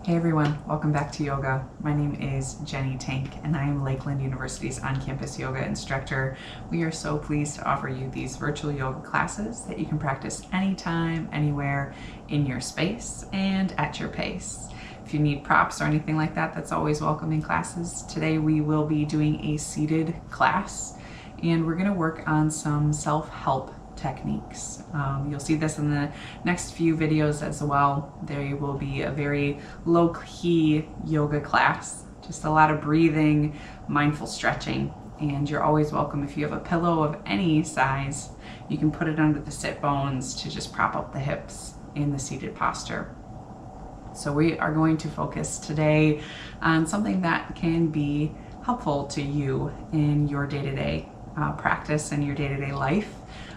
Hey everyone, welcome back to yoga. My name is Jenny Tank and I am Lakeland University's on-campus yoga instructor. We are so pleased to offer you these virtual yoga classes that you can practice anytime, anywhere, in your space and at your pace. If you need props or anything like that, that's always welcome in classes. Today we will be doing a seated class and we're going to work on some self-help techniques. You'll see this in the next few videos as well. There will be a very low-key yoga class, just a lot of breathing, mindful stretching, and you're always welcome if you have a pillow of any size. You can put it under the sit bones to just prop up the hips in the seated posture. So we are going to focus today on something that can be helpful to you in your day-to-day practice and your day-to-day life.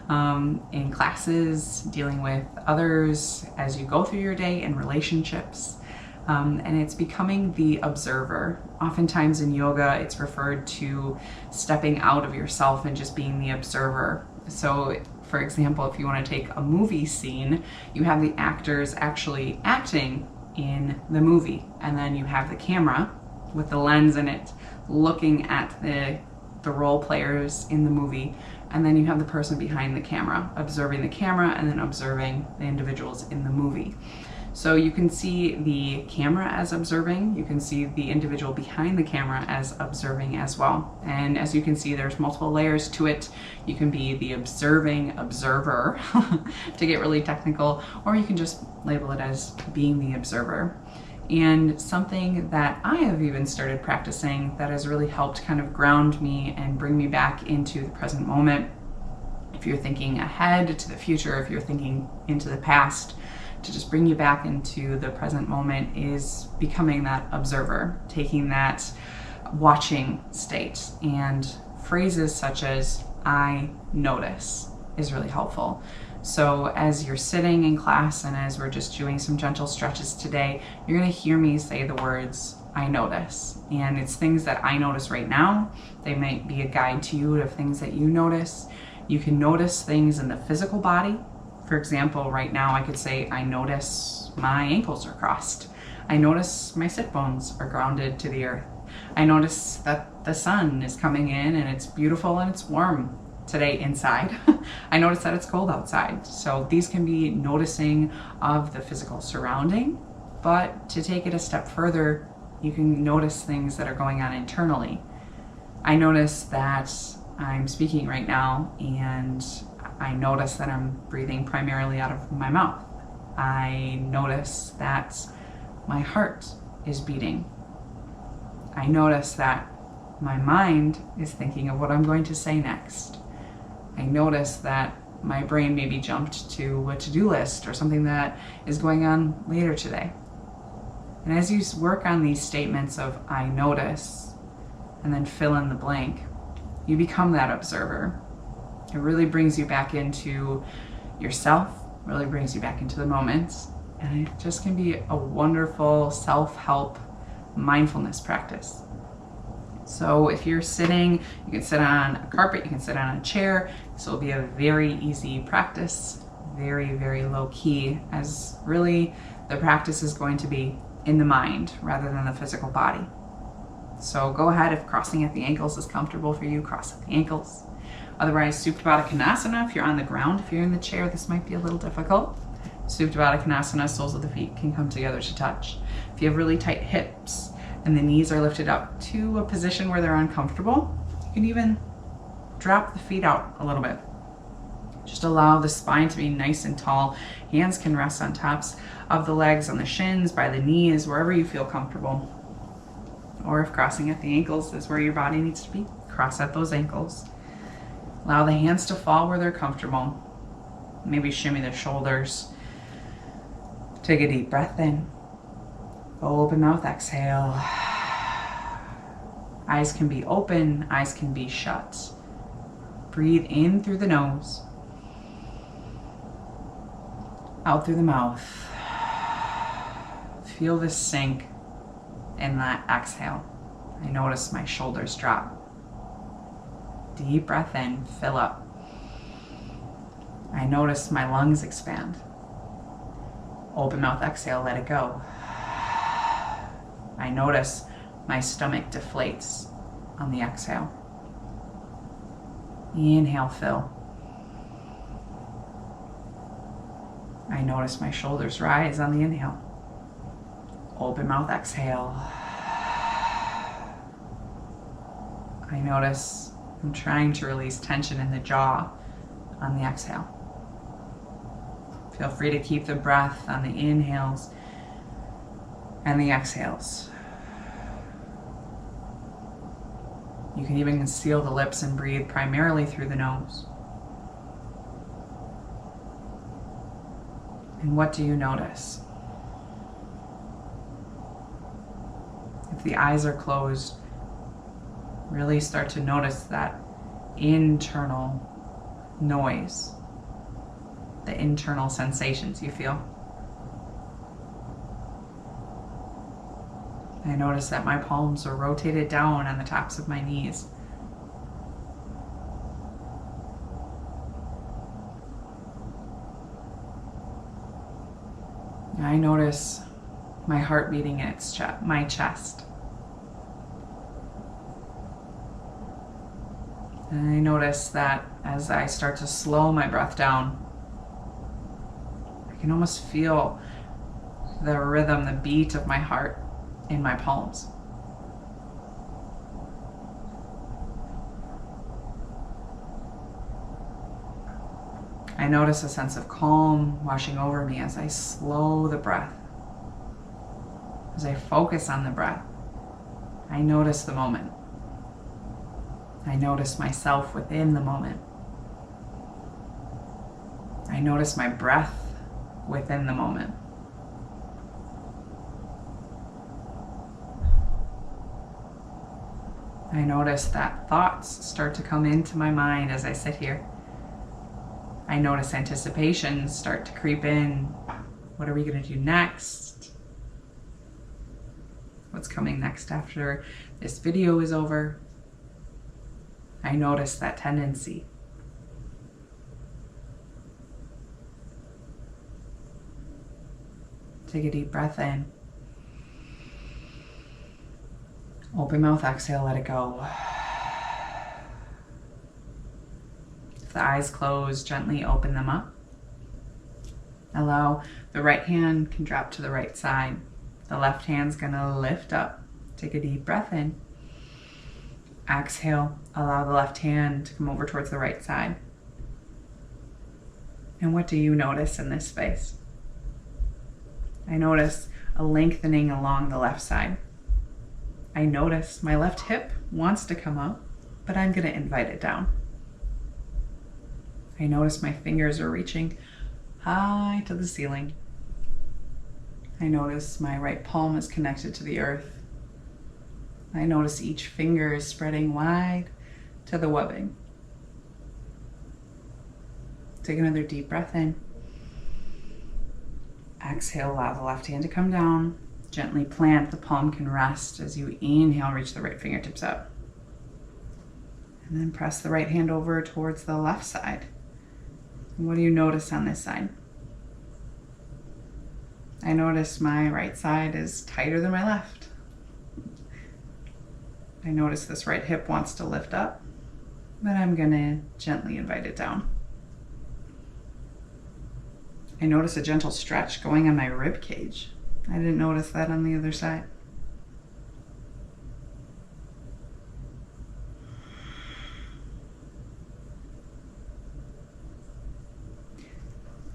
In classes, dealing with others as you go through your day, in relationships, and it's becoming the observer. Oftentimes in yoga, it's referred to stepping out of yourself and just being the observer. So, for example, if you want to take a movie scene, you have the actors actually acting in the movie, and then you have the camera with the lens in it looking at the role players in the movie, and then you have the person behind the camera observing the camera and then observing the individuals in the movie. So you can see the camera as observing, you can see the individual behind the camera as observing as well. And as you can see, there's multiple layers to it. You can be the observing observer to get really technical, or you can just label it as being the observer. And something that I have even started practicing that has really helped kind of ground me and bring me back into the present moment. If you're thinking ahead to the future, if you're thinking into the past, to just bring you back into the present moment is becoming that observer, taking that watching state. And phrases such as "I notice" is really helpful. So as you're sitting in class and as we're just doing some gentle stretches today, you're going to hear me say the words, "I notice." And it's things that I notice right now. They might be a guide to you of things that you notice. You can notice things in the physical body. For example, right now I could say, "I notice my ankles are crossed. I notice my sit bones are grounded to the earth. I notice that the sun is coming in and it's beautiful and it's warm today inside. I notice that it's cold outside." So these can be noticing of the physical surrounding, but to take it a step further, you can notice things that are going on internally. I notice that I'm speaking right now and I notice that I'm breathing primarily out of my mouth. I notice that my heart is beating. I notice that my mind is thinking of what I'm going to say next. I notice that my brain maybe jumped to a to-do list or something that is going on later today. And as you work on these statements of "I notice" and then fill in the blank, you become that observer. It really brings you back into yourself, really brings you back into the moment, and it just can be a wonderful self-help mindfulness practice. So if you're sitting, you can sit on a carpet, you can sit on a chair. This will be a very easy practice, very, very low key, as really the practice is going to be in the mind rather than the physical body. So go ahead, if crossing at the ankles is comfortable for you, cross at the ankles. Otherwise, Supta Baddha Konasana, if you're on the ground. If you're in the chair, this might be a little difficult. Supta Baddha Konasana, soles of the feet can come together to touch. If you have really tight hips and the knees are lifted up to a position where they're uncomfortable, you can even drop the feet out a little bit. Just allow the spine to be nice and tall. Hands can rest on tops of the legs, on the shins, by the knees, wherever you feel comfortable. Or if crossing at the ankles is where your body needs to be, cross at those ankles. Allow the hands to fall where they're comfortable. Maybe shimmy the shoulders. Take a deep breath in. Open mouth, exhale. Eyes can be open, eyes can be shut. Breathe in through the nose. Out through the mouth. Feel this sink in that exhale. I notice my shoulders drop. Deep breath in, fill up. I notice my lungs expand. Open mouth, exhale, let it go. I notice my stomach deflates on the exhale. Inhale, fill. I notice my shoulders rise on the inhale. Open mouth, exhale. I notice I'm trying to release tension in the jaw on the exhale. Feel free to keep the breath on the inhales and the exhales. You can even seal the lips and breathe primarily through the nose. And what do you notice? If the eyes are closed, really start to notice that internal noise, the internal sensations you feel. I notice that my palms are rotated down on the tops of my knees. I notice my heart beating in my chest. And I notice that as I start to slow my breath down, I can almost feel the rhythm, the beat of my heart in my palms. I notice a sense of calm washing over me as I slow the breath. As I focus on the breath, I notice the moment. I notice myself within the moment. I notice my breath within the moment. I notice that thoughts start to come into my mind as I sit here. I notice anticipations start to creep in. What are we going to do next? What's coming next after this video is over? I notice that tendency. Take a deep breath in. Open mouth, exhale, let it go. If the eyes close, gently open them up. Allow the right hand can drop to the right side. The left hand's gonna lift up. Take a deep breath in. Exhale, allow the left hand to come over towards the right side. And what do you notice in this space? I notice a lengthening along the left side. I notice my left hip wants to come up, but I'm going to invite it down. I notice my fingers are reaching high to the ceiling. I notice my right palm is connected to the earth. I notice each finger is spreading wide to the webbing. Take another deep breath in. Exhale, allow the left hand to come down. Gently plant, the palm can rest as you inhale, reach the right fingertips up. And then press the right hand over towards the left side. And what do you notice on this side? I notice my right side is tighter than my left. I notice this right hip wants to lift up, but I'm gonna gently invite it down. I notice a gentle stretch going on my rib cage. I didn't notice that on the other side.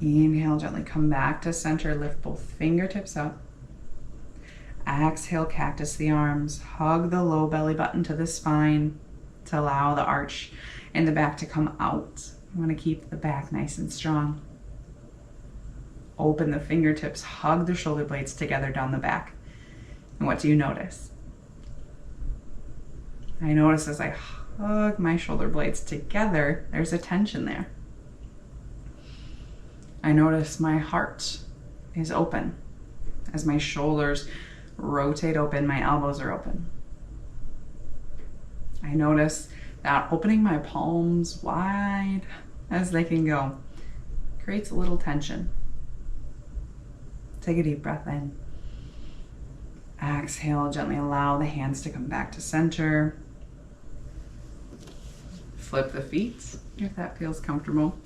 Inhale, gently come back to center, lift both fingertips up. Exhale, cactus the arms, hug the low belly button to the spine to allow the arch in the back to come out. You want to keep the back nice and strong. Open the fingertips, hug the shoulder blades together down the back. And what do you notice? I notice as I hug my shoulder blades together, there's a tension there. I notice my heart is open. As my shoulders rotate open, my elbows are open. I notice that opening my palms wide as they can go creates a little tension. Take a deep breath in. Exhale, gently allow the hands to come back to center. Flip the feet if that feels comfortable.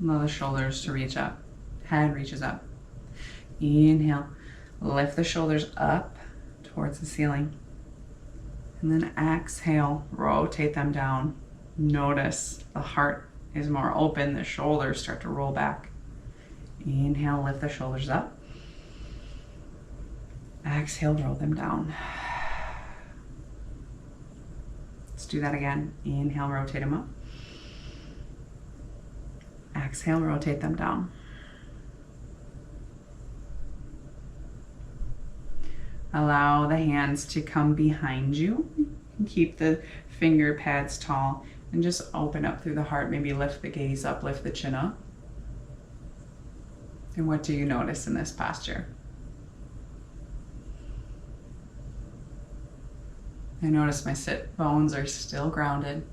Allow the shoulders to reach up. Head reaches up. Inhale, lift the shoulders up towards the ceiling. And then exhale, rotate them down. Notice the heart is more open, the shoulders start to roll back. Inhale, lift the shoulders up. Exhale, roll them down. Let's do that again. Inhale, rotate them up. Exhale, rotate them down. Allow the hands to come behind you. Keep the finger pads tall and just open up through the heart. Maybe lift the gaze up, lift the chin up. And what do you notice in this posture? I notice my sit bones are still grounded.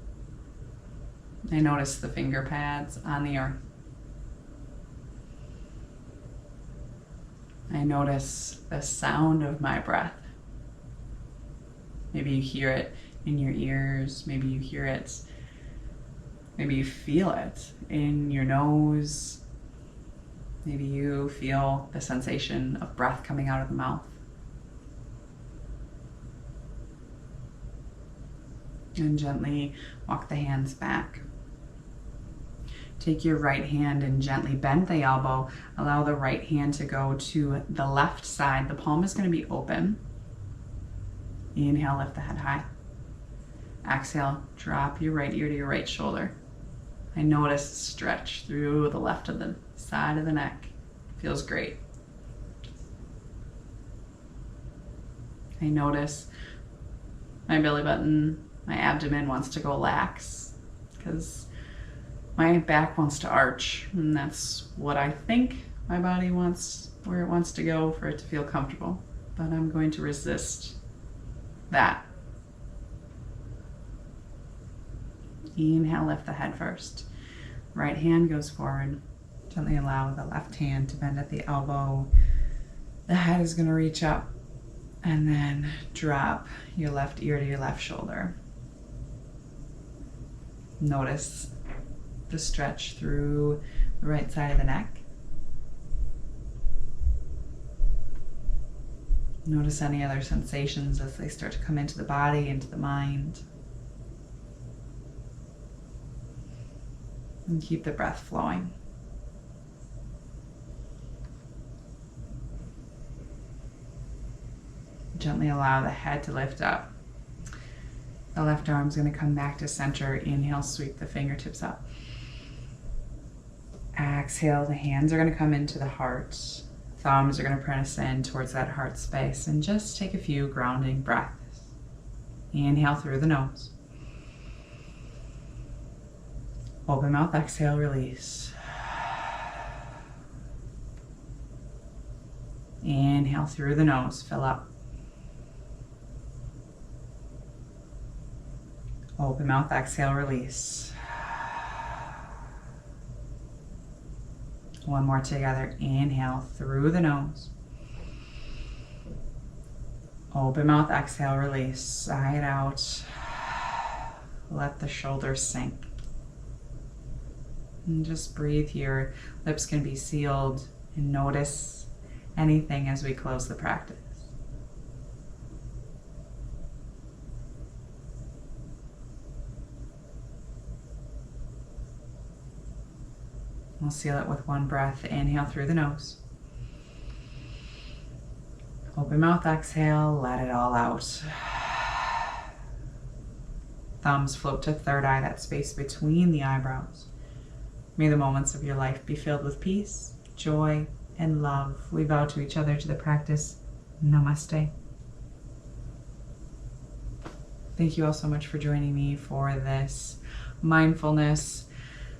I notice the finger pads on the earth. I notice the sound of my breath. Maybe you hear it in your ears. Maybe you hear it. Maybe you feel it in your nose. Maybe you feel the sensation of breath coming out of the mouth. And gently walk the hands back. Take your right hand and gently bend the elbow. Allow the right hand to go to the left side. The palm is going to be open. Inhale, lift the head high. Exhale, drop your right ear to your right shoulder. I notice stretch through the left of the side of the neck. Feels great. I notice my belly button, my abdomen wants to go lax because my back wants to arch, and that's what I think my body wants, where it wants to go for it to feel comfortable. But I'm going to resist that. Inhale, lift the head first. Right hand goes forward. Gently allow the left hand to bend at the elbow. The head is going to reach up, and then drop your left ear to your left shoulder. Notice the stretch through the right side of the neck. Notice any other sensations as they start to come into the body, into the mind. And keep the breath flowing. Gently allow the head to lift up. The left arm's going to come back to center. Inhale, sweep the fingertips up. Exhale, the hands are going to come into the heart. Thumbs are going to press in towards that heart space, and just take a few grounding breaths. Inhale through the nose. Open mouth, exhale, release. Inhale through the nose, fill up. Open mouth, exhale, release. One more together. Inhale through the nose. Open mouth, exhale, release. Side out. Let the shoulders sink. And just breathe here. Lips can be sealed, and notice anything as we close the practice. We'll seal it with one breath. Inhale through the nose. Open mouth, exhale, let it all out. Thumbs float to third eye, that space between the eyebrows. May the moments of your life be filled with peace, joy, and love. We vow to each other to the practice. Namaste. Thank you all so much for joining me for this mindfulness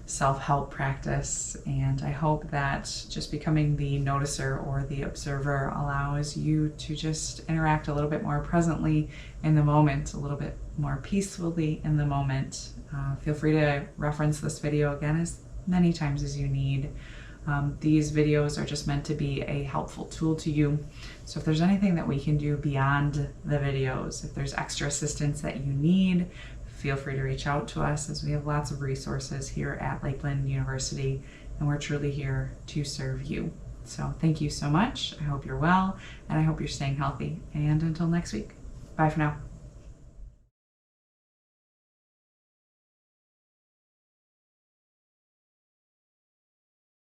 self-help practice, and I hope that just becoming the noticer or the observer allows you to just interact a little bit more presently in the moment, a little bit more peacefully in the moment. Feel free to reference this video again as many times as you need. These videos are just meant to be a helpful tool to you. So if there's anything that we can do beyond the videos, if there's extra assistance that you need, feel free to reach out to us, as we have lots of resources here at Lakeland University, and we're truly here to serve you. So thank you so much. I hope you're well, and I hope you're staying healthy. And until next week, bye for now.